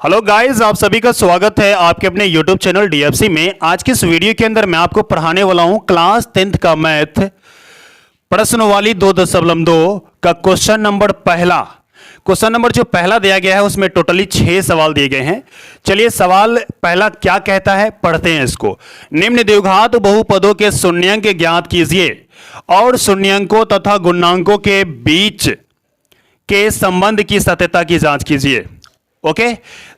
Hello guys, आप सभी का स्वागत है आपके अपने YouTube चैनल डीएफसी में। आज की इस वीडियो के अंदर मैं आपको पढ़ाने वाला हूं क्लास 10th का मैथ प्रश्नवाली 2.2 का क्वेश्चन नंबर पहला। क्वेश्चन नंबर जो पहला दिया गया है उसमें टोटली 6 सवाल दिए गए हैं। चलिए सवाल पहला क्या कहता है, पढ़ते हैं इसको। निम्न द्विघात बहुपदों के शून्यंक ज्ञात कीजिए और शून्यंकों तथा गुणांकों के बीच के संबंध की सत्यता की जांच कीजिए। ओके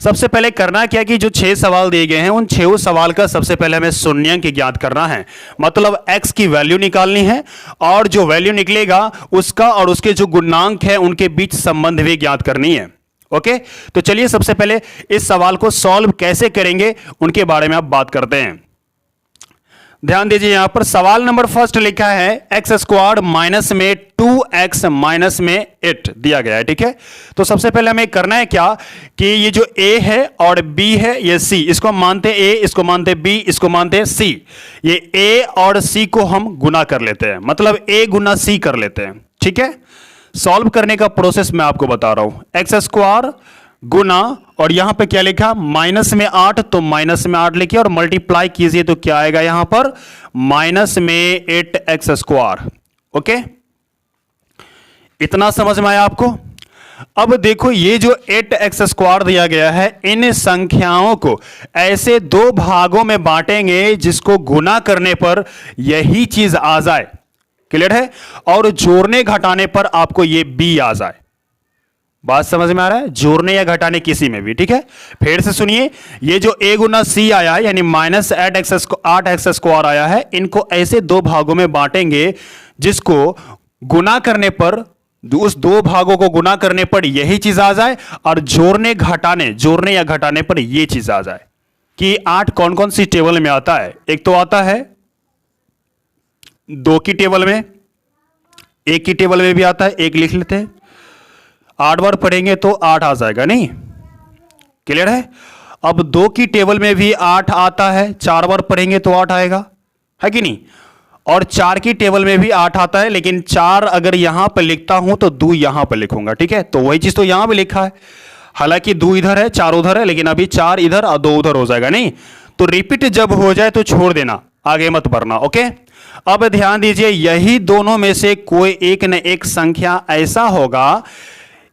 सबसे पहले करना क्या कि जो 6 सवाल दिए गए हैं उन 6 सवाल का सबसे पहले हमें शून्यंक ज्ञात करना है, मतलब x की वैल्यू निकालनी है और जो वैल्यू निकलेगा उसका और उसके जो गुणांक है उनके बीच संबंध भी ज्ञात करनी है। ओके तो चलिए सबसे पहले इस सवाल को सॉल्व कैसे करेंगे उनके बारे में अब बात करते हैं। ध्यान दीजिए, यहां पर सवाल नंबर फर्स्ट लिखा है एक्स स्क्वायर माइनस में 2x माइनस में 8 दिया गया है। ठीक है, तो सबसे पहले हमें करना है क्या कि ये जो a है और b है ये c, इसको हम मानते हैं a, इसको मानते हैं b, इसको मानते हैं c। ये a और c को हम गुना कर लेते हैं, मतलब a गुना c कर लेते हैं। ठीक है, सॉल्व करने का प्रोसेस मैं आपको बता रहा हूं। एक्स स्क्वायर गुना और यहां पे क्या लिखा माइनस में 8, तो माइनस में 8 लिखिए और मल्टीप्लाई कीजिए तो क्या आएगा यहां पर माइनस में 8x स्क्वायर। ओके इतना समझ में आया आपको। अब देखो ये जो 8x स्क्वायर दिया गया है इन संख्याओं को ऐसे दो भागों में बांटेंगे जिसको गुना करने पर यही चीज आ जाए। क्लियर है, और जोड़ने घटाने पर आपको ये b आ जाए। बात समझ में आ रहा है, जोड़ने या घटाने किसी में भी। ठीक है, फिर से सुनिए, ये जो a गुना c आया है यानी माइनस 8x स्क्वायर आया है, इनको ऐसे दो भागों में बांटेंगे जिसको गुना करने पर, उस दो भागों को गुना करने पर यही चीज आ जाए और जोड़ने या घटाने पर यह चीज आ जाए। कि 8 कौन कौन सी टेबल में आता है, एक तो आता है 2 की टेबल में, 1 की टेबल में भी आता है, 1 लिख लेते हैं। 8 बार पढ़ेंगे तो 8 आ जाएगा, नहीं? क्लियर है। अब 2 की टेबल में भी 8 आता है, 4 बार पढ़ेंगे तो 8 आएगा, है कि नहीं? और 4 की टेबल में भी 8 आता है, लेकिन 4 अगर यहां पर लिखता हूं तो 2 यहां पर लिखूंगा। ठीक है, तो वही चीज तो यहां भी लिखा है, हालांकि 2 इधर है 4 उधर है, लेकिन अभी 4 इधर और 2 उधर हो जाएगा, नहीं? तो रिपीट जब हो जाए तो छोड़ देना, आगे मत बढ़ना। ओके अब ध्यान दीजिए, यही दोनों में से कोई एक न एक संख्या ऐसा होगा,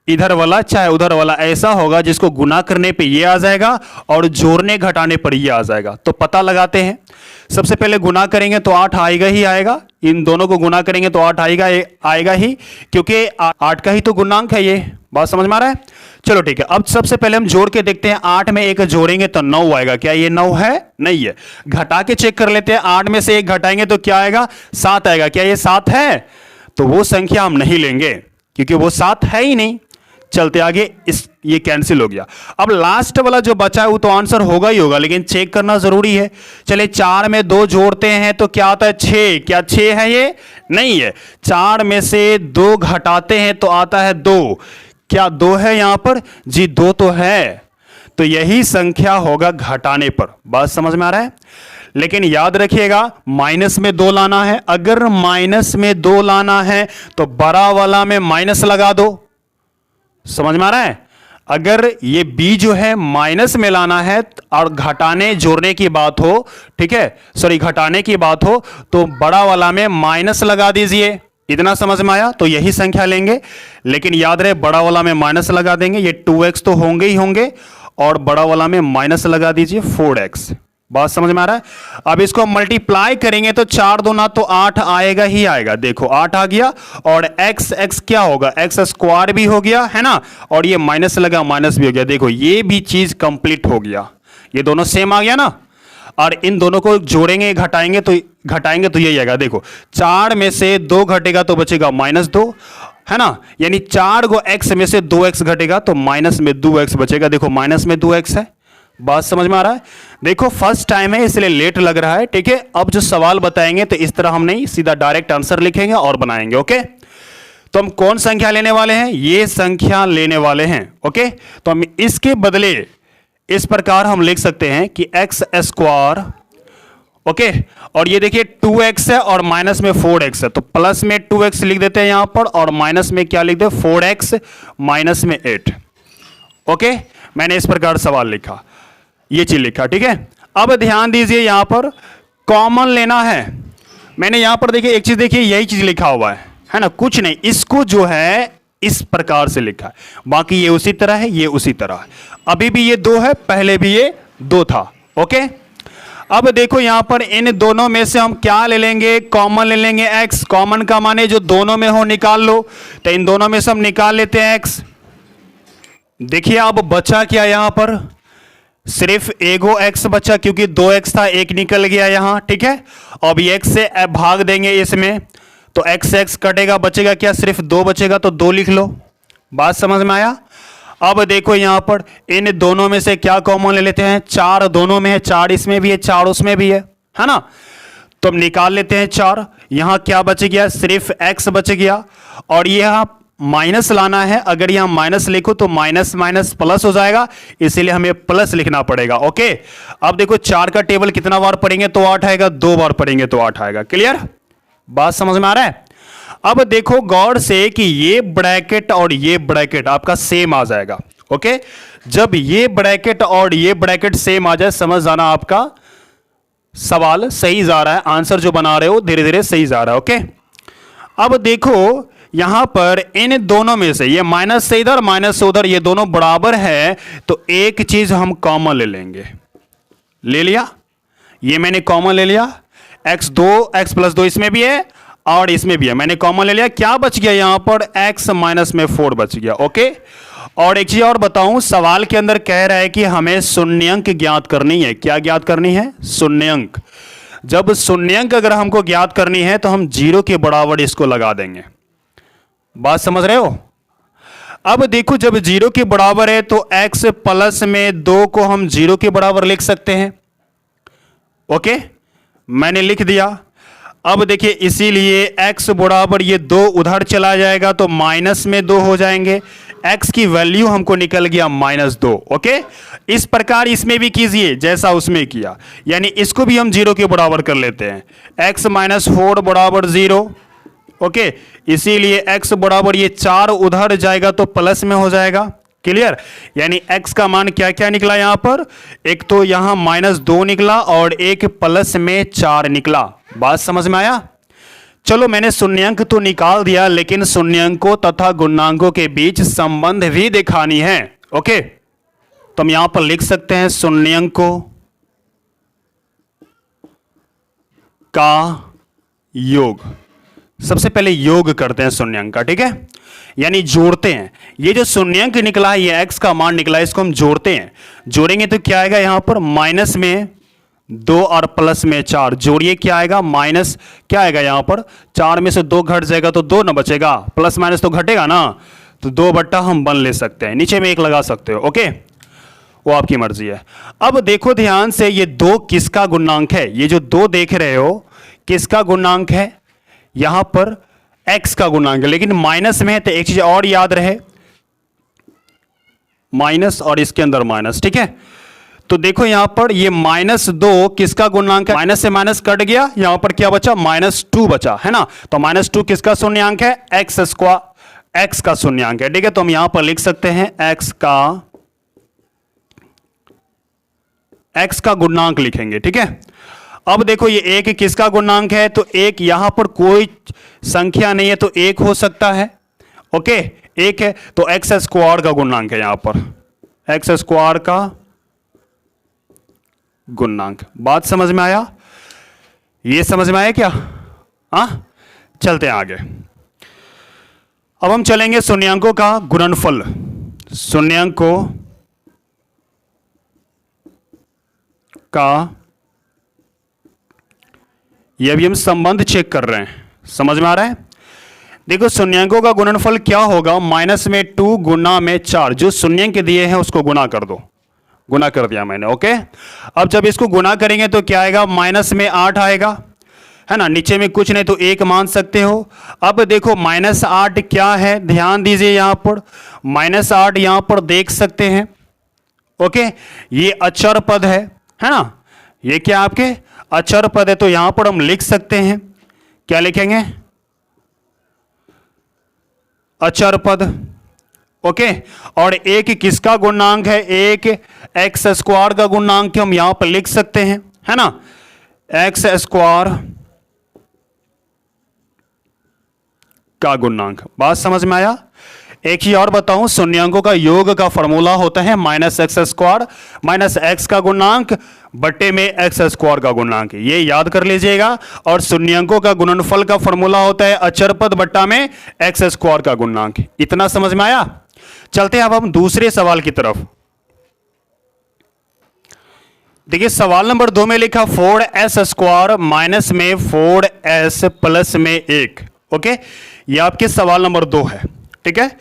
इधर वाला चाहे उधर वाला ऐसा होगा जिसको गुना करने पे ये आ जाएगा और जोड़ने घटाने पर ये आ जाएगा। तो पता लगाते हैं। सबसे पहले गुना करेंगे तो 8 आएगा ही आएगा, इन दोनों को गुना करेंगे तो 8 आएगा ही, क्योंकि 8 का ही तो गुणांक है ये। बात समझ में आ रहा है? चलो ठीक है, अब सबसे पहले हम जोड़ के देखते हैं। 8 में 1 जोड़ेंगे तो 9 आएगा, क्या ये 9 है? नहीं है। घटा के चेक कर लेते हैं, 8 में से 1 घटाएंगे तो क्या आएगा? 7 आएगा, क्या ये 7 है? तो वो संख्या हम नहीं लेंगे क्योंकि वो 7 है ही नहीं। चलते आगे, ये कैंसिल हो गया। अब लास्ट वाला जो बचा है वो तो आंसर होगा ही होगा, लेकिन चेक करना जरूरी है। चले 4 में 2 जोड़ते हैं तो क्या आता है? 6। क्या 6 है ये? नहीं है। 4 में से 2 घटाते हैं तो आता है 2। क्या 2 है यहां पर? जी 2 तो है। तो यही संख्या होगा घटाने पर। बात समझ में आ रहा है? लेकिन याद रखिएगा माइनस में 2 लाना है। अगर माइनस में 2 लाना है तो बड़ा वाला में माइनस लगा दो। समझ में आ रहा है? अगर ये b जो है माइनस में लाना है और घटाने जोड़ने की बात हो, ठीक है, सॉरी घटाने की बात हो, तो बड़ा वाला में माइनस लगा दीजिए। इतना समझ में आया? तो यही संख्या लेंगे, लेकिन याद रहे बड़ा वाला में माइनस लगा देंगे। ये 2x तो होंगे ही होंगे और बड़ा वाला में माइनस लगा दीजिए 4x। बात समझ में आ रहा है? अब इसको मल्टीप्लाई करेंगे तो 4 दूना तो 8 आएगा ही आएगा। देखो 8 आ गया और x क्या होगा? x स्क्वायर भी हो गया है ना, और ये माइनस लगा माइनस भी हो गया। देखो ये भी चीज कंप्लीट हो गया, ये दोनों सेम आ गया ना। और इन दोनों को जोड़ेंगे घटाएंगे तो यही आएगा। देखो 4 में से 2 घटेगा तो बचेगा -2, है ना, यानी 4 को x में से 2x घटेगा तो माइनस में 2x बचेगा। देखो माइनस में 2x है। बात समझ में आ रहा है? देखो फर्स्ट टाइम है इसलिए लेट लग रहा है। ठीक है, अब जो सवाल बताएंगे तो इस तरह हम नहीं, सीधा डायरेक्ट आंसर लिखेंगे और बनाएंगे। ओके, तो हम कौन संख्या लेने वाले हैं? ये संख्या लेने वाले हैं। ओके, तो हम इसके बदले इस प्रकार हम लिख सकते हैं कि एक्स स्क्वायर, ओके, और ये देखिए 2x है और माइनस में 4x है, तो प्लस में 2x लिख देते हैं यहां पर और माइनस में क्या लिख दे? 4x माइनस में 8। ओके, मैंने इस प्रकार सवाल लिखा, ये चीज लिखा, ठीक है। अब ध्यान दीजिए यहां पर कॉमन लेना है। मैंने यहां पर देखिए एक चीज, देखिए यही चीज लिखा हुआ है ना, कुछ नहीं, इसको जो है इस प्रकार से लिखा है, बाकी ये उसी तरह है, ये उसी तरह है। अभी भी ये 2 है, पहले भी ये 2 था, ओके। अब देखो यहां पर इन दोनों में से हम क्या ले लेंगे, कॉमन ले लेंगे x। कॉमन का माने जो दोनों में हो निकाल लो, तो इन दोनों में से हम निकाल लेते हैं x। देखिए अब बचा क्या, यहां पर सिर्फ एगो x बचा, क्योंकि 2x था, एक निकल गया यहां, ठीक है। अब x से भाग देंगे इसमें, तो x कटेगा, बचेगा क्या, सिर्फ 2 बचेगा, तो 2 लिख लो। बात समझ में आया। अब देखो यहां पर इन दोनों में से क्या कॉमन ले लेते हैं, 4 दोनों में है, 4 इसमें भी है, 4 उसमें भी है ना। तो हम निकाल लेते हैं 4। यहां क्या बच गया, सिर्फ x बच गया, और यहां माइनस लाना है। अगर यहां माइनस लिखो तो माइनस माइनस प्लस हो जाएगा, इसीलिए हमें प्लस लिखना पड़ेगा, ओके। अब देखो 4 का टेबल कितना बार पढ़ेंगे तो 8 आएगा, 2 बार पढ़ेंगे तो 8 आएगा। क्लियर, बात समझ में आ रहा है। अब देखो गौर से कि ये ब्रैकेट और ये ब्रैकेट आपका सेम आ जाएगा, ओके। जब ये ब्रैकेट और ये ब्रैकेट सेम आ जाए, समझ जाना आपका सवाल सही जा रहा है, आंसर जो बना रहे हो धीरे धीरे सही जा रहा है, ओके। अब देखो यहां पर इन दोनों में से ये माइनस से इधर, माइनस से उधर, ये दोनों बराबर है, तो एक चीज हम कॉमन ले लेंगे। ले लिया, ये मैंने कॉमन ले लिया, x प्लस 2 इसमें भी है और इसमें भी है, मैंने कॉमन ले लिया। क्या बच गया यहां पर, x माइनस में 4 बच गया, ओके। और एक चीज और बताऊं, सवाल के अंदर कह रहा है कि हमें शून्यंक ज्ञात करनी है। क्या ज्ञात करनी है, शून्यंक। जब शून्यंक अगर हमको ज्ञात करनी है तो हम 0 के बराबर इसको लगा देंगे। बात समझ रहे हो। अब देखो जब 0 के बराबर है तो x प्लस में 2 को हम 0 के बराबर लिख सकते हैं, ओके, मैंने लिख दिया। अब देखिए इसीलिए x बराबर ये 2 उधर चला जाएगा तो माइनस में 2 हो जाएंगे, x की वैल्यू हमको निकल गया -2, ओके। इस प्रकार इसमें भी कीजिए जैसा उसमें किया, यानी इसको भी हम 0 के बराबर कर लेते हैं, x माइनस 4 बराबर 0, ओके। इसीलिए x बराबर ये 4 उधर जाएगा तो प्लस में हो जाएगा। क्लियर, यानी x का मान क्या क्या निकला यहां पर, एक तो यहां -2 निकला और एक प्लस में 4 निकला। बात समझ में आया। चलो मैंने शून्यंक तो निकाल दिया, लेकिन शून्यंकों तथा गुणांकों के बीच संबंध भी दिखानी है, ओके। तो हम यहां पर लिख सकते हैं शून्यंकों का योग। सबसे पहले योग करते हैं शून्यंक का, ठीक है, यानी जोड़ते हैं। ये जो शून्यंक निकला है, ये x का मान निकला है, इसको हम जोड़ते हैं। जोड़ेंगे तो क्या आएगा यहां पर, माइनस में 2 और प्लस में 4, जोड़िए क्या आएगा, माइनस क्या आएगा यहां पर, 4 में से 2 घट जाएगा तो 2 ना बचेगा, प्लस माइनस तो घटेगा ना, तो 2 बट्टा हम 1 ले सकते हैं, नीचे में 1 लगा सकते हो, ओके, वो आपकी मर्जी है। अब देखो ध्यान से, ये 2 किसका गुणांक है, ये जो 2 देख रहे हो किसका गुणांक है, यहां पर x का गुणांक है, लेकिन माइनस में है तो एक चीज और याद रहे, माइनस और इसके अंदर माइनस, ठीक है। तो देखो यहां पर ये -2 किसका गुणांक है, माइनस से माइनस कट गया, यहां पर क्या बचा, -2 बचा, है ना। तो -2 किसका शून्यंक है, x का शून्यंक है, ठीक है। तो हम यहां पर लिख सकते हैं x का गुणांक लिखेंगे, ठीक है। अब देखो ये 1 किसका गुणांक है, तो 1 यहां पर कोई संख्या नहीं है तो 1 हो सकता है, ओके, 1 है तो x² का गुणांक है, यहां पर x² का गुणांक। बात समझ में आया, ये समझ में आया क्या, चलते हैं आगे। अब हम चलेंगे शून्यंकों का गुणनफल। शून्यंकों का, ये अभी हम संबंध चेक कर रहे हैं, समझ में आ रहा है। देखो शून्यंकों का गुणनफल क्या होगा, माइनस में 2 गुना में 4, जो शून्यंक दिए हैं उसको गुना कर दो, गुना कर दिया मैंने, ओके। अब जब इसको गुना करेंगे तो क्या आएगा, माइनस में 8 आएगा, है ना, नीचे में कुछ नहीं तो 1 मान सकते हो। अब देखो -8 क्या है, ध्यान दीजिए यहां पर -8 यहां पर देख सकते हैं, ओके, ये अचर पद है ना, ये क्या आपके अचर पद है, तो यहां पर हम लिख सकते हैं, क्या लिखेंगे, अचर पद, ओके, और एक किसका गुणांक है, एक एक्स स्क्वायर का गुणांक हम यहां पर लिख सकते हैं, है ना, एक्स स्क्वायर का गुणांक। बात समझ में आया। एक ही और बताऊं, शून्यांकों का योग का फॉर्मूला होता है minus x square minus x का गुणांक बट्टे में एक्स स्क्वायर का गुणांक, ये याद कर लीजिएगा। और शून्यांकों का गुणनफल का फॉर्मूला होता है अचर पद बट्टा में एक्स स्क्वायर का गुणांक। इतना समझ में आया। चलते हैं अब हम दूसरे सवाल की तरफ। देखिए सवाल नंबर 2 में लिखा 4s स्क्वायर माइनस में 4s प्लस में 1। ओके, ये आपके सवाल नंबर 2 है। ठीक है,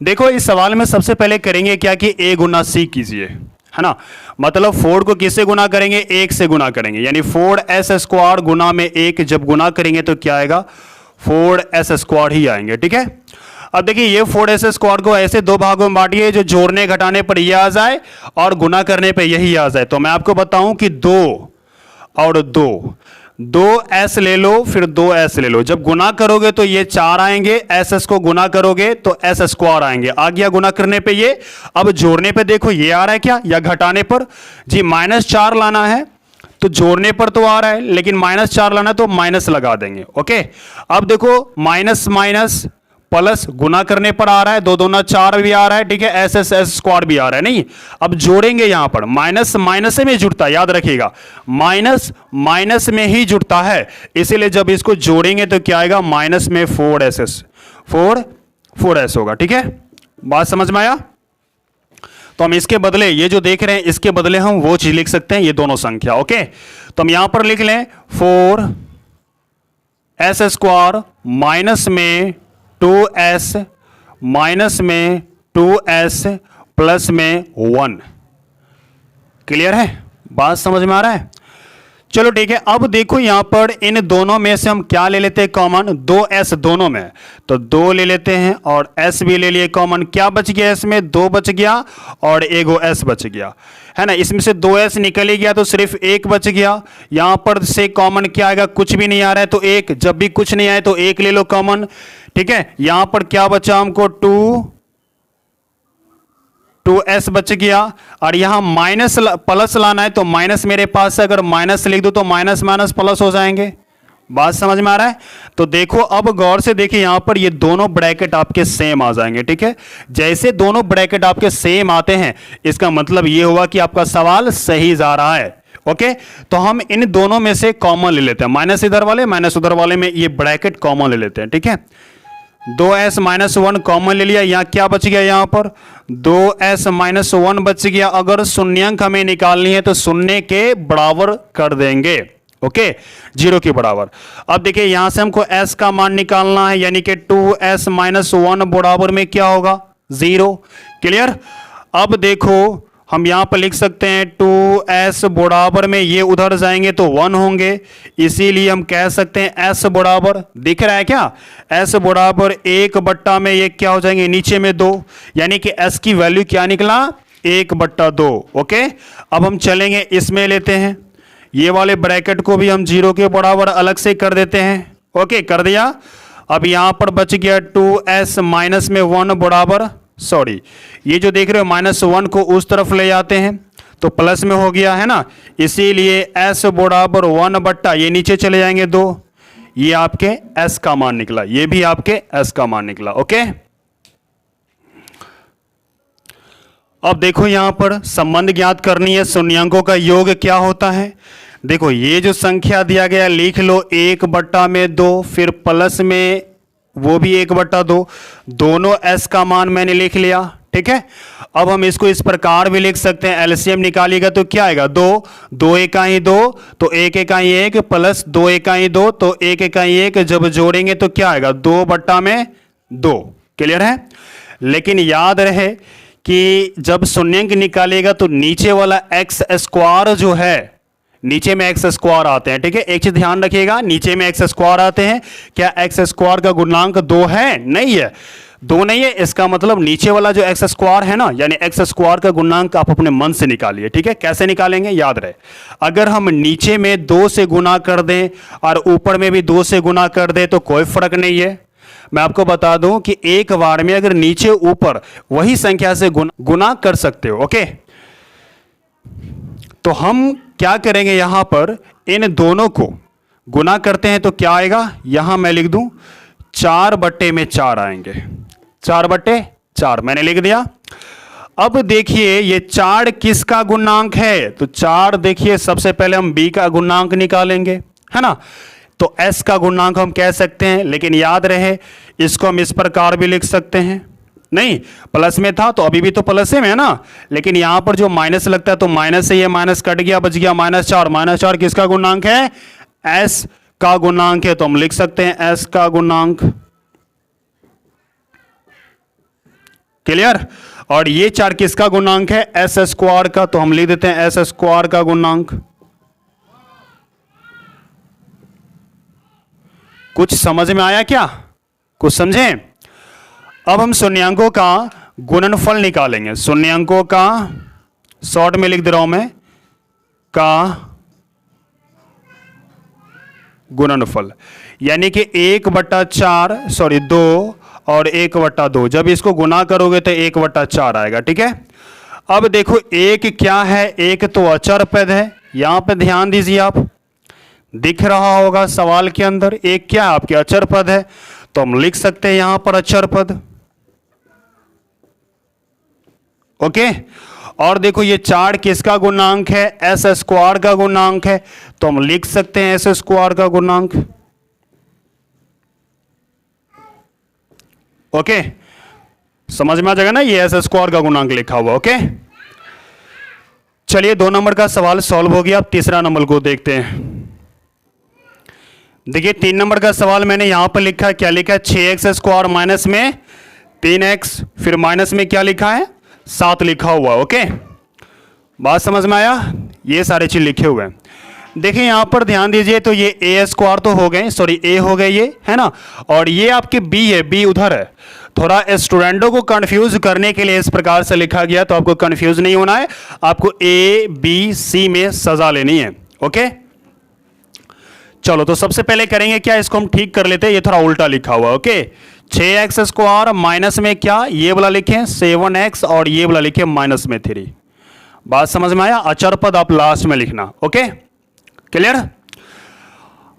देखो इस सवाल में सबसे पहले करेंगे क्या कि a गुना c कीजिए, है ना, मतलब 4 को किससे गुना करेंगे, 1 से गुना करेंगे, यानी 4s स्क्वायर गुना में 1 जब गुना करेंगे तो क्या आएगा, 4s स्क्वायर ही आएंगे। ठीक है, अब देखिए ये 4s स्क्वायर को ऐसे दो भागों में बांटिए जो जोड़ने घटाने पर ये आ जाए और गुना करने पर यही आ जाए। तो मैं आपको बताऊं कि 2 और 2s ले लो, फिर 2s ले लो, जब गुना करोगे तो ये 4 आएंगे, एस को गुना करोगे तो एस स्क्वायर आएंगे, आ गया गुना करने पे ये। अब जोड़ने पे देखो ये आ रहा है क्या, या घटाने पर जी -4 लाना है तो जोड़ने पर तो आ रहा है, लेकिन -4 लाना है तो माइनस लगा देंगे। ओके, अब देखो माइनस माइनस प्लस गुना करने पर आ रहा है, 2 दूना 4 भी आ रहा है। ठीक है, एस स्क्वायर भी आ रहा है। नहीं, अब जोड़ेंगे यहां पर माइनस माइनस में जुड़ता है, याद रखिएगा माइनस माइनस में ही जुड़ता है, इसीलिए जब इसको जोड़ेंगे तो क्या आएगा, माइनस में 4s होगा। ठीक है, बात समझ में आया। तो हम इसके बदले ये जो देख रहे हैं इसके बदले हम वो चीज लिख सकते हैं, ये दोनों संख्या। ओके, तो हम यहां पर लिख लें 4s स्क्वायर माइनस में 2s माइनस में 2s प्लस में 1। क्लियर है, बात समझ में आ रहा है। चलो ठीक है, अब देखो यहां पर इन दोनों में से हम क्या ले लेते हैं कॉमन, 2s दोनों में, तो 2 ले लेते हैं और s भी ले लिए कॉमन। क्या बच गया इसमें, 2 बच गया और एगो s बच गया, है ना। इसमें से 2s निकल ही गया तो सिर्फ 1 बच गया। यहां पर से कॉमन क्या आएगा, कुछ भी नहीं आ रहा है तो 1, जब भी कुछ नहीं आए तो 1 ले लो कॉमन। ठीक है, यहां पर क्या बचा हमको, 2s बच गया, और यहां माइनस प्लस लाना है तो माइनस मेरे पास है, अगर माइनस लिख दो तो माइनस माइनस प्लस हो जाएंगे। बात समझ में आ रहा है। तो देखो अब गौर से देखिए यहां पर ये दोनों ब्रैकेट आपके सेम आ जाएंगे। ठीक है, जैसे दोनों ब्रैकेट आपके सेम आते हैं इसका मतलब ये हुआ कि आपका सवाल सही जा रहा है। ओके, तो हम इन दोनों में से कॉमन ले लेते हैं, माइनस इधर वाले माइनस उधर वाले में ये ब्रैकेट कॉमन ले लेते हैं। ठीक है, 2s माइनस 1 कॉमन ले लिया, यहां क्या बच गया, यहां पर 2s माइनस 1 बच गया। अगर शून्यंक हमें निकालनी है तो शून्य के बराबर कर देंगे। ओके, 0 के बराबर। अब देखिए यहां से हमको s का मान निकालना है, यानी कि 2s माइनस 1 बराबर में क्या होगा, 0। क्लियर। अब देखो हम यहां पर लिख सकते हैं 2s बराबर में ये उधर जाएंगे तो 1 होंगे, इसीलिए हम कह सकते हैं s बराबर, दिख रहा है क्या, s बराबर 1 बट्टा में ये क्या हो जाएंगे, नीचे में 2, यानी कि s की वैल्यू क्या निकला, 1/2। ओके, अब हम चलेंगे इसमें लेते हैं, ये वाले ब्रैकेट को भी हम 0 के बराबर अलग से कर देते हैं। ओके, कर दिया। अब यहां पर बच गया 2s माइनस में 1 बराबर, सॉरी ये जो देख रहे हो -1 को उस तरफ ले जाते हैं तो प्लस में हो गया, है ना, इसीलिए s बराबर 1 बट्टा ये नीचे चले जाएंगे 2, ये आपके s का मान निकला, ये भी आपके s का मान निकला। ओके, अब देखो यहां पर संबंध ज्ञात करनी है, शून्यांकों का योग क्या होता है। देखो ये जो संख्या दिया गया लिख लो 1/2, फिर प्लस में वो भी 1/2, दोनों s का मान मैंने लिख लिया। ठीक है, अब हम इसको इस प्रकार भी लिख सकते हैं, एलसीएम निकालिएगा तो क्या आएगा, 2 2 इकाई 2 तो 1 इकाई 1 प्लस 2 इकाई 2 तो 1 इकाई 1, जब जोड़ेंगे तो क्या आएगा, 2/2। क्लियर है। लेकिन याद रहे कि जब शून्यंक निकालेगा तो नीचे वाला एक्स स्क्वायर जो है, नीचे में एक्स स्क्वायर आते हैं। ठीक है, एक चीज ध्यान रखिएगा, नीचे में एक्स स्क्वायर आते हैं, क्या एक्स स्क्वायर का गुणांक 2 है, नहीं है, 2 नहीं है, इसका मतलब नीचे वाला जो एक्स स्क्वायर है ना, यानी एक्स स्क्वायर का गुणांक आप अपने मन से निकालिए। ठीक है, कैसे निकालेंगे, याद रहे, अगर हम नीचे में 2 से गुना कर दें और ऊपर में भी 2 से गुना कर दें तो कोई फर्क नहीं है, मैं आपको बता दूं कि एक बार में अगर नीचे ऊपर वही संख्या से गुना कर सकते हो। ओके, तो हम क्या करेंगे, यहां पर इन दोनों को गुना करते हैं तो क्या आएगा, यहां मैं लिख दूं 4/4 आएंगे। 4/4 मैंने लिख दिया। अब देखिए ये 4 किसका गुणांक है, तो 4 देखिए सबसे पहले हम b का गुणांक निकालेंगे, है ना। तो s का गुणांक हम कह सकते हैं, लेकिन याद रहे इसको हम इस प्रकार भी लिख सकते हैं। नहीं, प्लस में था तो अभी भी तो प्लस में है ना, लेकिन यहां पर जो माइनस लगता है तो माइनस से ये माइनस कट गया, बच गया -4। -4 किसका गुणांक है, s का गुणांक है, तो हम लिख सकते हैं s का गुणांक। क्लियर। और ये 4 किसका गुणांक है, एस स्क्वायर का, तो हम लिख देते हैं एस स्क्वायर का गुणांक। कुछ समझ में आया क्या, कुछ समझे। अब हम शून्यांकों का गुणनफल निकालेंगे। शून्यांकों का शॉर्ट में लिख दे रहा हूं मैं, का गुणनफल, यानी कि 1/4 सॉरी 2 और 1/2। जब इसको गुना करोगे तो 1/4 आएगा। ठीक है। अब देखो एक क्या है, एक तो अचर पद है, यहां पे ध्यान दीजिए आप, दिख रहा होगा सवाल के अंदर, एक क्या आपके अचर पद है, तो हम लिख सकते हैं यहां पर अचर पद। ओके। और देखो ये 4 किसका गुणांक है, एस स्क्वायर का गुणांक है, तो हम लिख सकते हैं एस स्क्वायर का गुणांक। ओके, समझ में आ जाएगा ना, ये एस स्क्वायर का गुणांक लिखा हुआ। ओके, चलिए 2 नंबर का सवाल सॉल्व हो गया। अब तीसरा नंबर को देखते हैं। देखिए 3 नंबर का सवाल मैंने यहां पर लिखा है, क्या लिखा है, 6x² माइनस में 3x, फिर माइनस में क्या लिखा है, 7 लिखा हुआ। ओके, बात समझ में आया, ये सारे चीज लिखे हुए हैं। देखिए यहां पर ध्यान दीजिए, तो ये a² तो हो गए, सॉरी a हो गए ये, है ना, और ये आपके b है, b उधर है। थोड़ा स्टूडेंटों को कंफ्यूज करने के लिए इस प्रकार से लिखा गया, तो आपको कंफ्यूज नहीं होना है, आपको a b c में सजा लेनी है। ओके, चलो तो सबसे पहले करेंगे क्या, इसको हम ठीक कर लेते हैं, ये थोड़ा उल्टा लिखा हुआ। ओके, 6x² माइनस में क्या, ये वाला लिखें 7x और ये वाला लिखें माइनस में 3। बात समझ में आया। अचर पद आप लास्ट में लिखना। Okay, clear.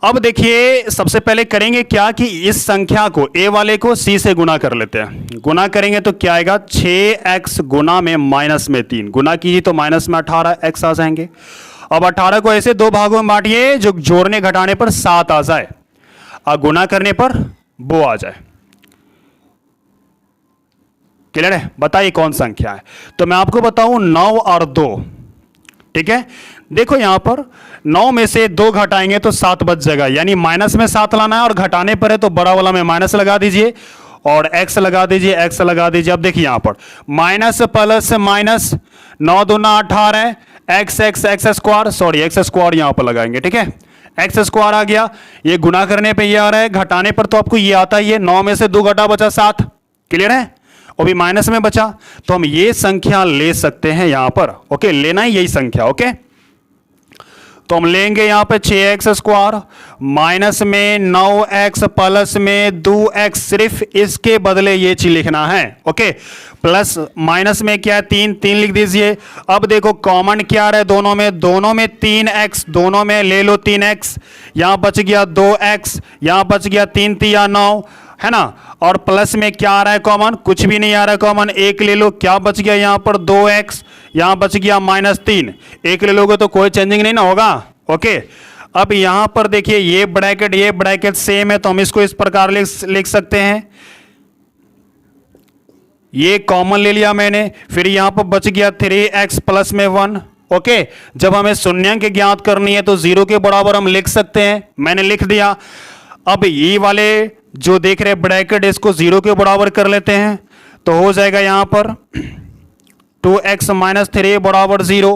अब देखिए सबसे पहले करेंगे क्या कि इस संख्या को a वाले को c से गुना कर लेते हैं। गुना करेंगे तो क्या आएगा, 6x गुना में माइनस में 3, गुना कीजिए तो माइनस में 18x आ जाएंगे। अब 18 को ऐसे 2 भागों में बांटिए जो जोड़ने घटाने पर 7 आ जाए और गुना करने पर वो आ जाए। क्लियर है, बताइए कौन संख्या है। तो मैं आपको बताऊं 9 और 2। ठीक है, देखो यहां पर 9 में से 2 घटाएंगे तो 7 बच जाएगा, यानी माइनस में 7 लाना है, और घटाने पर है तो बड़ा वाला में माइनस लगा दीजिए और x लगा दीजिए, x लगा दीजिए। अब देखिए यहां पर माइनस प्लस माइनस, 9 दूना 18, x square, sorry x square यहां पर लगाएंगे। ठीक है, x स्क्वायर आ गया, ये गुना करने पे ये आ रहा है, घटाने पर तो आपको ये आता ही है, 9 में से 2 घटा बचा 7। क्लियर है, और भी माइनस में बचा, तो हम ये संख्या ले सकते हैं यहां पर। ओके, लेना ही यही संख्या। ओके, तो हम लेंगे यहां पे 6x² माइनस में 9x प्लस में 2x, सिर्फ इसके बदले ये चीज लिखना है। ओके, प्लस माइनस में क्या है, 3 लिख दीजिए। अब देखो कॉमन क्या रहा है दोनों में 3x, दोनों में ले लो 3x, यहां बच गया 2x, यहां बच गया 3 तिया 9, है ना, और प्लस में क्या आ रहा है कॉमन, कुछ भी नहीं आ रहा है कॉमन, 1 ले लो, क्या बच गया यहां पर 2x, यहां बच गया -3, 1 ले लोगे तो कोई चेंजिंग नहीं ना होगा। ओके, अब यहां पर देखिए ये ब्रैकेट सेम है, तो हम इसको इस प्रकार लिख सकते हैं, ये कॉमन ले लिया मैंने, फिर यहां पर बच गया 3x प्लस में 1। ओके, जब हमें शून्यांक ज्ञात करनी है तो 0 के बराबर हम लिख सकते हैं, मैंने लिख दिया। अब ये वाले जो देख रहे ब्रैकेट, इसको 0 के बराबर कर लेते हैं, तो हो जाएगा यहां पर 2x - 3 बराबर 0।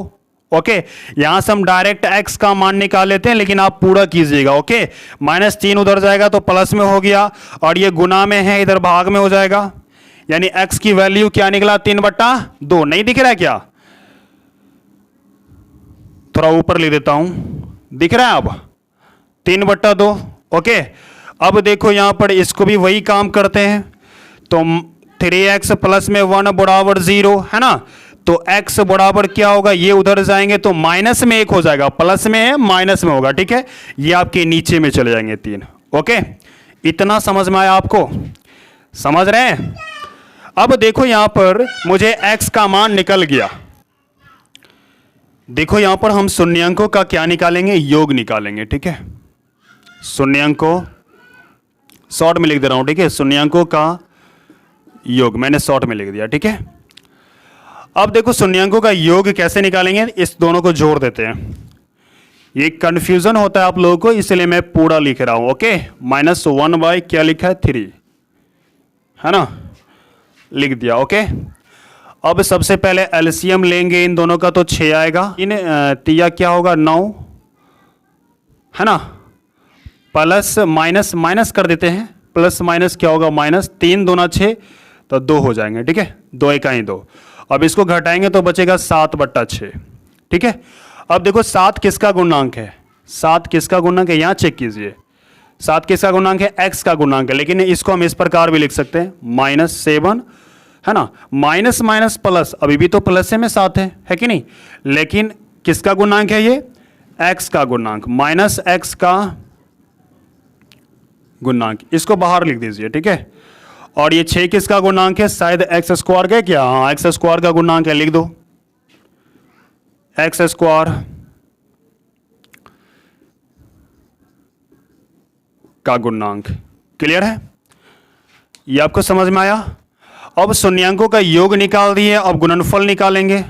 ओके, यहां से हम डायरेक्ट x का मान निकाल लेते हैं, लेकिन आप पूरा कीजिएगा। ओके, -3 उधर जाएगा तो प्लस में हो गया, और ये गुना में है, इधर भाग में हो जाएगा, यानी x की वैल्यू क्या निकला, 3/2। नहीं दिख रहा है क्या, थोड़ा ऊपर ले देता हूं, दिख रहा है अब 3/2। ओके, अब देखो यहां पर इसको भी वही काम करते हैं, तो 3x प्लस में 1 बराबर 0 है ना, तो x बराबर क्या होगा, ये उधर जाएंगे तो माइनस में 1 हो जाएगा, प्लस में है माइनस में होगा, ठीक है, ये आपके नीचे में चले जाएंगे 3। ओके, इतना समझ में आया आपको, समझ रहे हैं। अब देखो यहां पर मुझे x का मान निकल गया। देखो यहां पर हम शून्यंकों का क्या निकालेंगे, योग निकालेंगे, ठीक है। शून्यंकों शॉर्ट में लिख दे रहा हूं, ठीक है, शून्यंकों का योग मैंने शॉर्ट में लिख दिया, ठीक है। अब देखो शून्यंकों का योग कैसे निकालेंगे, इस दोनों को जोड़ देते हैं। ये कंफ्यूजन होता है आप लोगों को, इसलिए मैं पूरा लिख रहा हूं। ओके, -1 बाई क्या लिखा है 3, है ना, लिख दिया। ओके, अब सबसे पहले एलसीएम लेंगे इन दोनों का, तो 6 आएगा, इन तिया क्या होगा 9, है ना, प्लस माइनस माइनस कर देते हैं, प्लस माइनस क्या होगा माइनस, 3 दूना 6 तो 2 हो जाएंगे, ठीक है, 2 1 2। अब इसको घटाएंगे तो बचेगा 7/6, ठीक है। अब देखो 7 किसका गुणांक है, 7 किसका गुणांक है, यहां चेक कीजिए, 7 किसका गुणांक है, x का गुणांक है, लेकिन इसको हम इस प्रकार भी लिख सकते हैं -7, है ना, माइनस माइनस प्लस, अभी भी तो प्लस में 7 है कि नहीं, लेकिन किसका गुणांक है ये, x का गुणांक, -x का गुणांक, इसको बाहर लिख दीजिए, ठीक है। और ये 6 किसका गुणांक है, शायद x स्क्वायर का क्या, हाँ x स्क्वायर का गुणांक है, लिख दो x स्क्वायर का गुणांक। क्लियर है, ये आपको समझ में आया। अब शून्यंकों का योग निकाल दिए, अब गुणनफल निकालेंगे।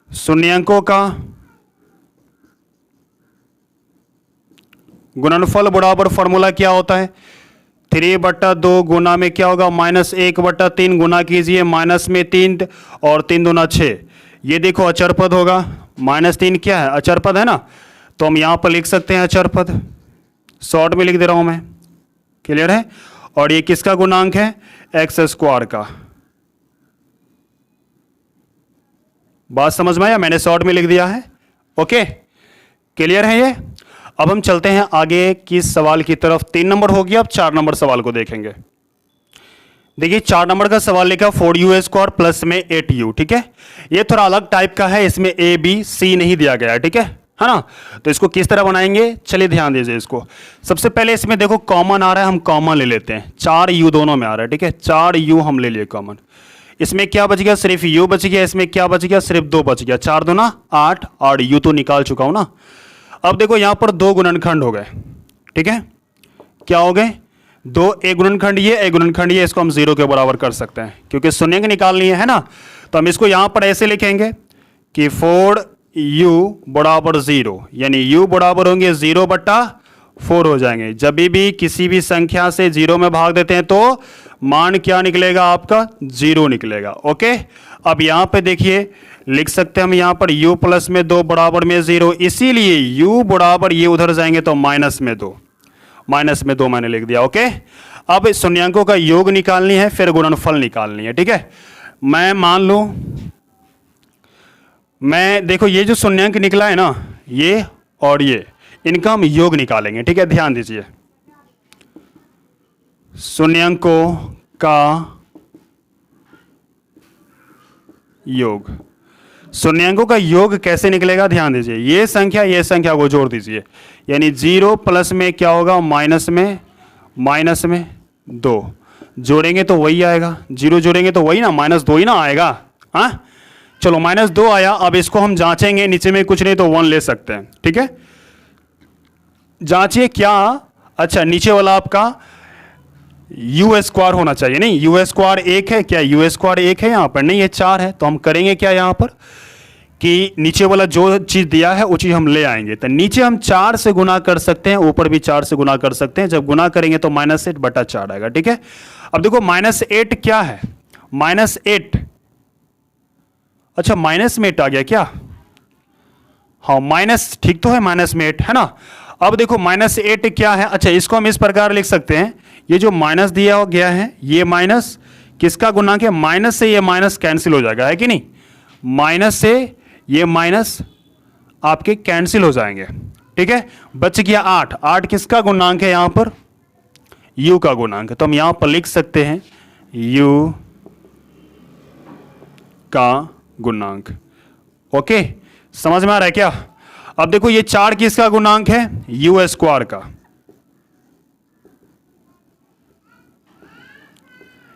शून्यंकों का गुणनफल बराबर फॉर्मूला क्या होता है, 3/2 गुना में क्या होगा -1/3 गुना कीजिए, माइनस में 3 और 3 दूना 6, ये देखो अचर पद होगा, -3 क्या है, अचर पद है ना, तो हम यहां पर लिख सकते हैं अचर पद, शॉर्ट में लिख दे रहा हूं मैं। क्लियर है, और ये किसका गुणांक है, x स्क्वायर का। बात समझ में आया, मैंने शॉर्ट में लिख दिया है। ओके, क्लियर है ये। अब हम चलते हैं आगे की सवाल की तरफ, 3 नंबर हो गया, अब 4 नंबर सवाल को देखेंगे। देखिए 4 नंबर का सवाल लिखा 4u² प्लस में 8u, ठीक है, ये थोड़ा अलग टाइप का है, इसमें a b c नहीं दिया गया है, ठीक है ना। तो इसको किस तरह बनाएंगे, चलिए ध्यान दीजिए इसको। सबसे पहले इसमें देखो कॉमन आ रहा है, हम कॉमन ले लेते हैं, 4u दोनों में आ रहा है, ठीक है, 4u हम ले लिए कॉमन, इसमें क्या बच गया, सिर्फ u बच गया, इसमें क्या बच गया, सिर्फ 2 बच गया, 4 दूना 8 और u तो निकाल चुका हूं ना। अब देखो यहां पर 2 गुणनखंड हो गए, ठीक है, क्या हो गए 2, एक गुणनखंड ये, एक गुणनखंड ये, इसको हम 0 के बराबर कर सकते हैं क्योंकि शून्यंक निकालनी है ना। तो हम इसको यहां पर ऐसे लिखेंगे कि 4u बराबर 0, यानी u बराबर होंगे 0/4 हो जाएंगे। जब भी किसी भी संख्या से 0 में भाग देते हैं तो मान क्या निकलेगा आपका, 0 निकलेगा। ओके, अब यहां पे देखिए लिख सकते हैं हम यहां पर u प्लस में 2 बराबर में 0, इसीलिए u बराबर ये उधर जाएंगे तो माइनस में 2 मैंने लिख दिया। ओके, अब शून्यंकों का योग निकालनी है, फिर गुणनफल निकालनी है, ठीक है। मैं मान लूं, मैं देखो ये जो शून्यंक निकला है ना, ये और ये, इनका हम योग निकालेंगे, ठीक है, ध्यान दीजिए। शून्यंकों का योग, शून्यंकों का योग कैसे निकलेगा, ध्यान दीजिए, ये संख्या को जोड़ दीजिए, यानी 0 प्लस में क्या होगा माइनस में 2 जोड़ेंगे तो वही आएगा, 0 जोड़ेंगे तो वही ना, -2 ही ना आएगा। हाँ चलो -2 आया, अब इसको हम जांचेंगे, नीचे में कुछ नहीं तो 1 ले सकते हैं, ठीक है, जांचिए क्या, अच्छा नीचे वाला आपका u² होना चाहिए, नहीं u² 1 है क्या, u² 1 है यहाँ पर, नहीं ये 4 है, तो हम करेंगे क्या यहाँ पर कि नीचे वाला जो चीज दिया है वो चीज हम ले आएंगे, तो नीचे हम 4 से गुना कर सकते हैं, ऊपर भी 4 से गुना कर सकते हैं, जब गुना करेंगे तो -8/4 आएगा, ठीक है। अब देखो -8 क्या है, -8, अच्छा माइनस में 8 आ गया क्या, हाँ माइनस, ठीक तो है, -8 है ना। अब देखो -8 क्या है, अच्छा इसको हम इस प्रकार लिख सकते हैं, ये जो माइनस दिया गया है, ये माइनस किसका गुणांक है, माइनस से ये माइनस कैंसिल हो जाएगा, है कि नहीं, माइनस से ये माइनस आपके कैंसिल हो जाएंगे, ठीक है, बच गया 8। 8 किसका गुणांक है यहां पर? u का गुणांक है। तो हम यहां पर लिख सकते हैं u का गुणांक। ओके, समझ में आ रहा है क्या? अब देखो ये 4 किसका गुणांक है? u स्क्वायर का,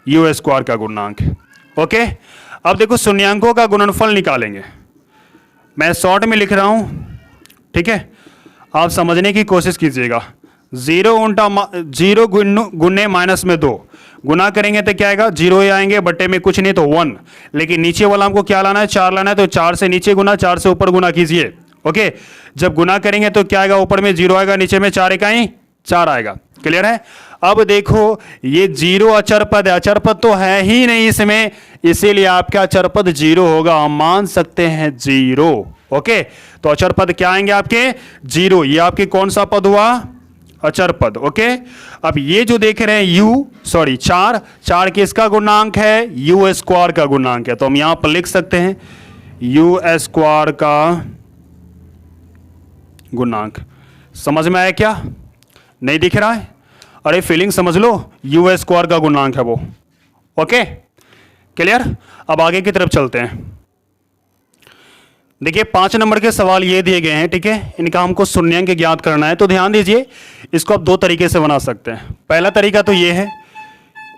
u स्क्वायर का गुणांक। ओके, अब देखो शून्यांकों का गुणनफल निकालेंगे। मैं शॉर्ट में लिख रहा हूं, ठीक है, आप समझने की कोशिश कीजिएगा। 0 गुने -2 गुना करेंगे तो क्या आएगा? 0 ही आएंगे, बट्टे में कुछ नहीं तो 1। लेकिन नीचे वाला हमको क्या लाना है? 4 लाना है। तो 4 से नीचे गुना, 4 से ऊपर गुना कीजिए। ओके, जब गुना करेंगे तो क्या आएगा? ऊपर में 0 आएगा, नीचे में 4 इकाई 4 आएगा। क्लियर है? अब देखो ये 0 अचर पद है, अचर पद तो है ही नहीं इसमें, इसीलिए आपका अचर पद 0 होगा। हम मान सकते हैं 0। ओके, तो अचर पद क्या आएंगे आपके? 0। ये आपके कौन सा पद हुआ? अचर पद। ओके, अब ये जो देख रहे हैं 4 किसका गुणांक है? u स्क्वायर का गुणांक है। तो हम यहां पर लिख सकते हैं u स्क्वायर का गुणांक। समझ में आया क्या? नहीं दिख रहा है? अरे फीलिंग समझ लो, u स्क्वायर का गुणांक है वो। Okay, clear? अब आगे की तरफ चलते हैं। देखिए 5 नंबर के सवाल ये दिए गए हैं, ठीक है, इनका हमको शून्यांक ज्ञात करना है। तो ध्यान दीजिए, इसको आप 2 तरीके से बना सकते हैं। पहला तरीका तो ये है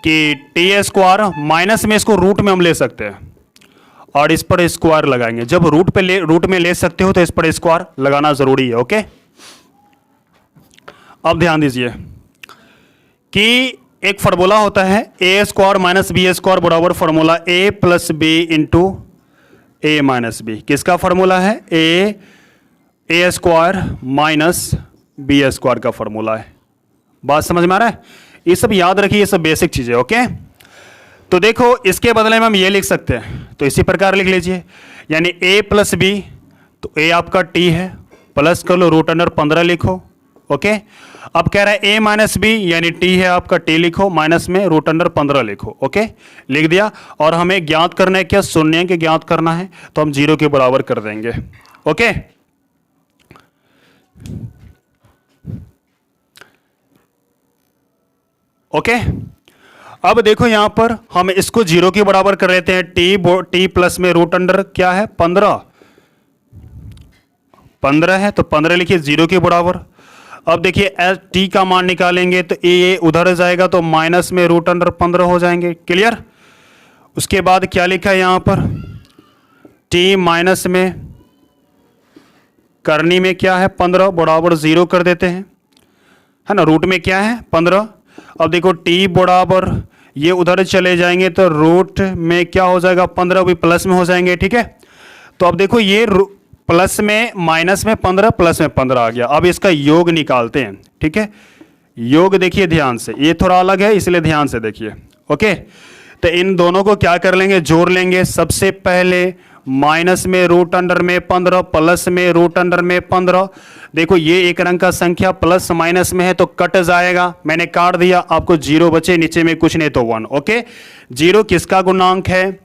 कि टी स्क्वायर माइनस में इसको रूट में हम ले सकते हैं और इस पर स्क्वायर लगाएंगे। जब रूट में ले सकते हो तो इस पर स्क्वायर लगाना जरूरी है। ओके, अब ध्यान दीजिए कि एक फार्मूला होता है ए स्क्वायर माइनस बी स्क्वायर बराबर फार्मूला ए प्लस बी इंटू ए माइनस बी। किसका फार्मूला है? ए स्क्वायर माइनस बी स्क्वायर का फार्मूला है। बात समझ में आ रहा है? ये सब याद रखिए, ये सब बेसिक चीजें। ओके, तो देखो इसके बदले में हम ये लिख सकते हैं, तो इसी प्रकार लिख लीजिए, यानी a प्लस बी, तो a आपका t है, प्लस कर लो √15 लिखो। ओके, अब कह रहा है a माइनस बी यानी t है आपका, t लिखो, माइनस में √15 लिखो। ओके, लिख दिया। और हमें ज्ञात करना है क्या? शून्यांक ज्ञात करना है, तो हम 0 के बराबर कर देंगे। ओके, ओके, अब देखो यहां पर हम इसको 0 के बराबर कर लेते हैं। t प्लस में √अंडर क्या है? 15 है, तो 15 लिखिए 0 के बराबर। अब देखिए t का मान निकालेंगे तो ये उधर जाएगा, तो माइनस में √15 हो जाएंगे। क्लियर? उसके बाद क्या लिखा है यहां पर? t माइनस में करनी में क्या है? 15 बराबर 0 कर देते हैं, है ना। रूट में क्या है? 15। अब देखो t बराबर ये उधर चले जाएंगे तो रूट में क्या हो जाएगा? 15 भी प्लस में हो जाएंगे। ठीक है, तो अब देखो ये प्लस में माइनस में 15 प्लस में 15 आ गया। अब इसका योग निकालते हैं। ठीक है, योग देखिए ध्यान से, ये थोड़ा अलग है इसलिए ध्यान से देखिए। ओके, तो इन दोनों को क्या कर लेंगे? जोड़ लेंगे। सबसे पहले माइनस में √अंडर में 15 प्लस में √अंडर में 15। देखो ये एक रंग का संख्या प्लस माइनस में है तो कट जाएगा, मैंने काट दिया, आपको 0 बचे, नीचे में कुछ नहीं तो 1। ओके, 0 किसका गुणांक है?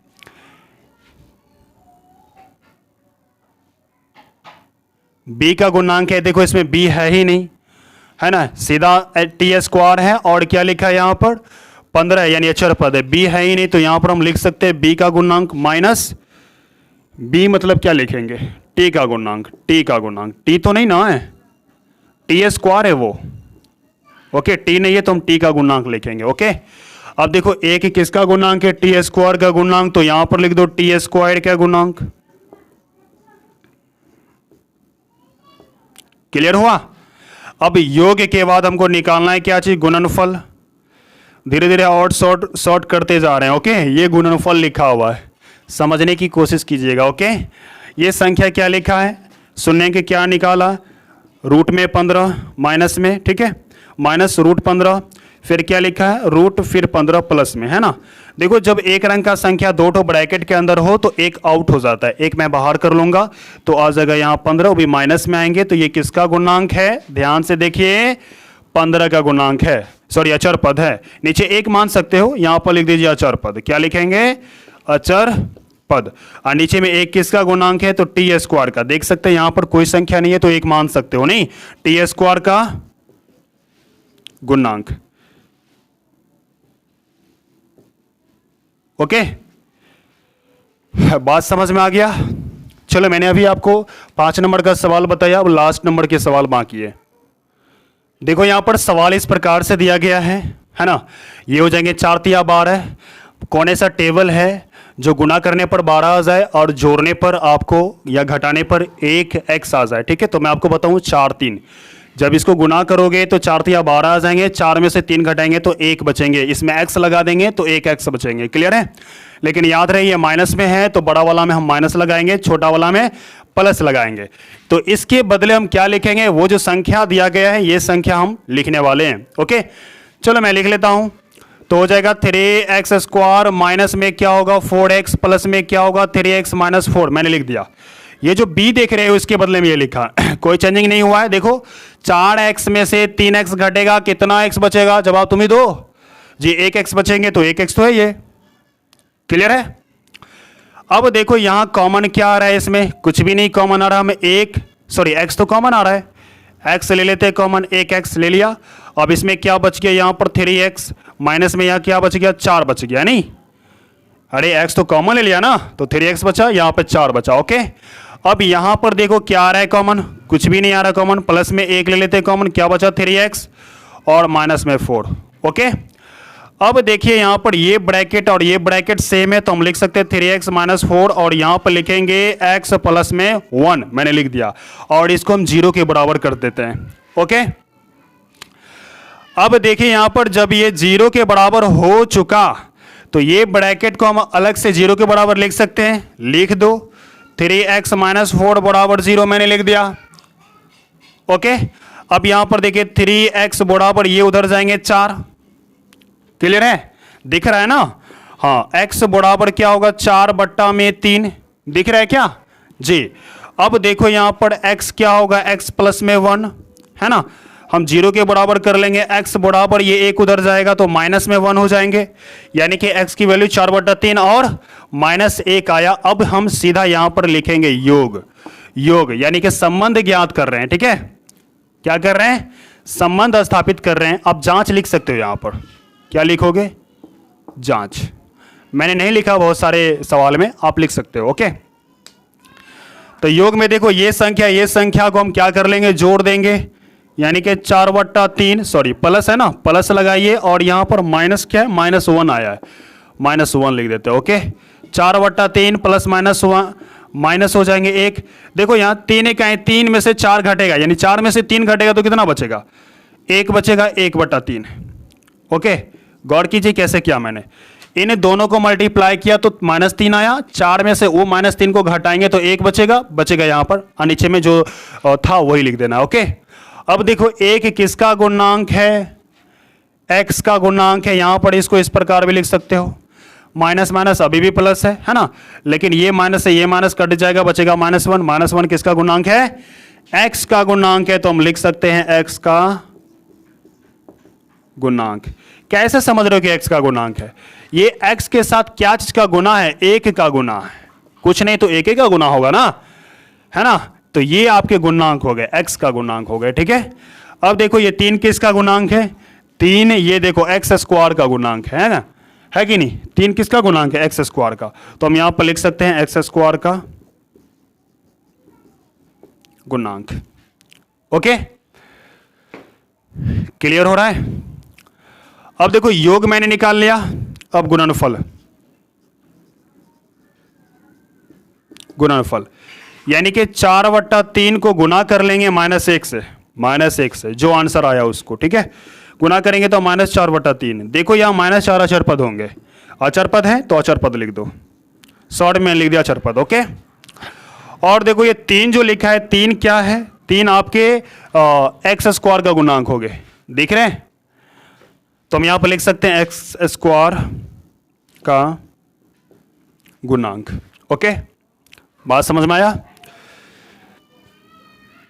b का गुणांक है। देखो इसमें b है ही नहीं, है ना, सीधा t स्क्वायर है और क्या लिखा है यहां पर? 15 यानी अचर पद है, b है ही नहीं, तो यहां पर हम लिख सकते हैं b का गुणांक माइनस b, मतलब क्या लिखेंगे? t का गुणांक। t का गुणांक, t तो नहीं ना है, t स्क्वायर है वो। ओके, t नहीं है तो हम t का गुणांक लिखेंगे। ओके, अब देखो एक किसका गुणांक है? t स्क्वायर का गुणांक, तो यहां पर लिख दो t स्क्वायर का गुणांक। क्लियर हुआ? अब योग के बाद हमको निकालना है क्या चीज? गुणनफल। धीरे धीरे और शॉर्ट करते जा रहे हैं। ओके, ये गुणनफल लिखा हुआ है, समझने की कोशिश कीजिएगा। ओके, ये संख्या क्या लिखा है? शून्यांक क्या निकाला? रूट में 15 माइनस में, ठीक है, माइनस √15, फिर क्या लिखा है? रूट फिर 15 प्लस में, है ना। देखो जब एक रंग का संख्या 2 ठो ब्रैकेट के अंदर हो तो एक आउट हो जाता है, एक मैं बाहर कर लूंगा तो आ जाएगा यहाँ 15, वो भी माइनस में आएंगे। तो ये किसका गुणांक है? ध्यान से देखिए, 15 का गुणांक है, सॉरी अचर पद है। नीचे एक मान सकते हो, यहां पर लिख दीजिए अचर पद। क्या लिखेंगे? अचर पद, और नीचे में एक किसका गुणांक है, तो टी स्क्वायर का। देख सकते हैं यहां पर कोई संख्या नहीं है तो एक मान सकते हो, नहीं, टी स्क्वायर का गुणांक। ओके, बात समझ में आ गया। चलो, मैंने अभी आपको 5 नंबर का सवाल बताया, अब लास्ट नंबर के सवाल बाकी है। देखो यहां पर सवाल इस प्रकार से दिया गया है ना, ये हो जाएंगे 4 तिया 12, कौन ऐसा टेबल है जो गुना करने पर 12 आ जाए और जोड़ने पर आपको या घटाने पर 1 एक्स आ जाए। ठीक है, तो मैं आपको बताऊं 4 3, जब इसको गुना करोगे तो 4 तिया 12 आ जाएंगे, 4 में से 3 घटाएंगे तो 1 बचेंगे, इसमें एक्स लगा देंगे तो 1 एक्स बचेंगे। क्लियर है? लेकिन याद रहे ये माइनस में है तो बड़ा वाला में हम माइनस लगाएंगे, छोटा वाला में प्लस लगाएंगे। तो इसके बदले हम क्या लिखेंगे, वो जो संख्या दिया गया है ये संख्या हम लिखने वाले हैं। ओके, चलो मैं लिख लेता हूं। तो हो जाएगा 3x स्क्वायर माइनस में क्या होगा 4x, प्लस में क्या होगा 3x माइनस 4, मैंने लिख दिया। ये जो b देख रहे हो इसके बदले में ये लिखा कोई चेंजिंग नहीं हुआ है। देखो 4x में से 3x घटेगा, कितना x बचेगा, जवाब तुम ही दो जी, 1x बचेंगे तो 1x तो है ये। क्लियर है? अब देखो यहां कॉमन क्या आ रहा है, इसमें कुछ भी नहीं कॉमन आ रहा, हमें x तो कॉमन आ रहा है, x ले लेते हैं कॉमन, 1x ले लिया। अब इसमें क्या बच गया, यहां पर 3x माइनस में यहां क्या बच गया, 4 बच गया, नहीं, अरे x तो कॉमन ले लिया ना, तो 3x बचा, यहां पर 4 बचा। ओके, अब यहां पर देखो क्या आ रहा है कॉमन, कुछ भी नहीं आ रहा कॉमन, प्लस में 1 ले लेते हैं कॉमन, क्या बचा 3x और माइनस में 4। ओके, अब देखिए यहां पर ये ब्रैकेट और ये ब्रैकेट सेम है तो हम लिख सकते हैं 3x माइनस 4, और यहां पर लिखेंगे x प्लस में 1, मैंने लिख दिया, और इसको हम 0 के बराबर कर देते हैं। ओके, अब देखिए यहां पर जब ये 0 के बराबर हो चुका तो ये ब्रैकेट को हम अलग से 0 के बराबर लिख सकते हैं, लिख दो 3x माइनस 4 बराबर 0, मैंने लिख दिया। ओके, अब यहां पर देखिए 3x बराबर ये उधर जाएंगे 4। क्लियर है? दिख रहा है ना? हाँ, x बराबर क्या होगा 4/3, दिख रहा है क्या जी? अब देखो यहां पर x क्या होगा, x प्लस में 1 है ना, हम 0 के बराबर कर लेंगे, x बराबर ये 1 उधर जाएगा तो माइनस में 1 हो जाएंगे, यानी कि x की वैल्यू 4/3 और -1 आया। अब हम सीधा यहां पर लिखेंगे योग, योग यानी कि संबंध ज्ञात कर रहे हैं। ठीक है, क्या कर रहे हैं, संबंध स्थापित कर रहे हैं। अब जांच लिख सकते हो, यहां पर क्या लिखोगे, जांच, मैंने नहीं लिखा बहुत सारे सवाल में, आप लिख सकते हो। ओके, तो योग में देखो ये संख्या को हम क्या कर लेंगे, जोड़ देंगे, यानी कि 4/3, सॉरी प्लस है ना, प्लस लगाइए, और यहां पर माइनस क्या है, -1 आया है, -1 लिख देते हैं। ओके, 4/3 प्लस -1 माइनस हो जाएंगे 1। देखो यहां 3 एक आए, 3 में से 4 घटेगा, यानी 4 में से 3 घटेगा तो कितना बचेगा, 1 बचेगा, 1/3। ओके, गौर कीजिए कैसे किया मैंने, इन दोनों को मल्टीप्लाई किया तो -3 आया, 4 में से वो -3 को घटाएंगे तो 1 बचेगा यहां पर, और नीचे में जो था वही लिख देना। ओके, अब देखो 1 किसका गुणांक है, x का गुणांक है, यहां पर इसको इस प्रकार भी लिख सकते हो, माइनस माइनस अभी भी प्लस है ना, लेकिन ये माइनस से ये माइनस कट जाएगा, बचेगा -1, -1 किसका गुणांक है, x का गुणांक है, तो हम लिख सकते हैं x का गुणांक। कैसे समझ रहे हो कि x का गुणांक है, ये x के साथ क्या चीज का गुना है, 1 का गुना है, कुछ नहीं तो 1 का गुना होगा ना, है ना, तो ये आपके गुणांक हो गए, x का गुणांक हो गए। ठीक है, अब देखो ये 3 किसका गुणांक है, 3 ये देखो x स्क्वायर का गुणांक है ना, है कि नहीं, 3 किसका गुणांक है, x स्क्वायर का, तो हम यहां पर लिख सकते हैं x स्क्वायर का गुणांक। ओके, क्लियर हो रहा है? अब देखो योग मैंने निकाल लिया, अब गुणनफल, गुणनफल यानी कि 4/3 को गुना कर लेंगे -1 से, जो आंसर आया उसको। ठीक है, गुना करेंगे तो -4/3, देखो यहां -4 अचर पद होंगे, अचर पद है तो अचर पद लिख दो, शॉर्ट में लिख दिया अचर पद। ओके, और देखो ये 3 जो लिखा है, 3 क्या है, 3 आपके x स्क्वायर का गुणांक हो गए, दिख रहे हैं, तो हम यहां पर लिख सकते हैं x स्क्वायर का गुणांक। ओके, बात समझ में आया?